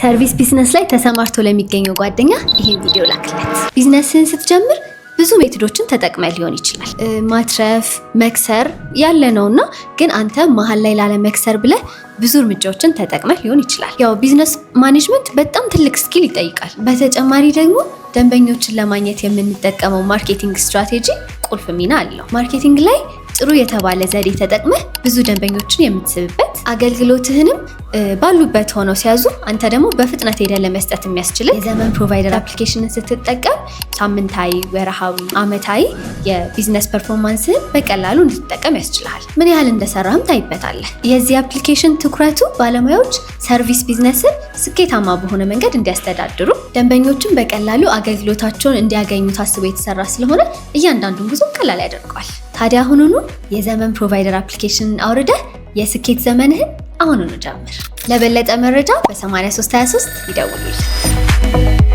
ሰርቪስ ቢዝነስ ላይ ተሰማርቶ ለሚገኘው ጓደኛ ይሄን ቪዲዮ ላክለት። ቢዝነስን ስትጀምር ብዙ ሜቶዶችን ተጠቅመህ ሊሆን ይችላል። ማትረፍ መክሰር ያለ ነውና ግን አንተ መሀል ላይ ላለ መክሰር ብለህ ብዙ እርምጃዎችን ተጠቅመህ ሊሆን ይችላል። ያው ቢዝነስ ማኔጅመንት በጣም ትልቅ ስኪል ይጠይቃል። በተጨማሪ ደግሞ ደንበኞችን ለማግኘት የምንጠቀመው ማርኬቲንግ ስትራቴጂ ቁልፍ ሚና አለው። ማርኬቲንግ ላይ ጥሩ የተባለ ዘዴ ተጠቅመህ ብዙ ደንበኞችን የምትስብበት፣ አገልግሎትህንም ባሉበት ሆነው ሲያዙ አንተ ደግሞ በፍጥነት ሄደህ ለመስጠት የሚያስችል የዘመን ፕሮቫይደር አፕሊኬሽንን ስትጠቀም ሳምንታዊ፣ ወርሃዊ፣ አመታዊ የቢዝነስ ፐርፎርማንስህን በቀላሉ እንድትጠቀም ያስችልሃል። ምን ያህል እንደሰራህም ታይበታለህ። የዚህ አፕሊኬሽን ትኩረቱ ባለሙያዎች ሰርቪስ ቢዝነስን ስኬታማ በሆነ መንገድ እንዲያስተዳድሩ፣ ደንበኞችን በቀላሉ አገልግሎታቸውን እንዲያገኙ ታስቦ የተሰራ ስለሆነ እያንዳንዱን ጉዞ ቀላል ያደርገዋል። ታዲያ አሁኑኑ የዘመን ፕሮቫይደር አፕሊኬሽንን አውርደህ የስኬት ዘመንህን አሁኑኑ ጀምር። ለበለጠ መረጃ በ8323 ይደውሉልን።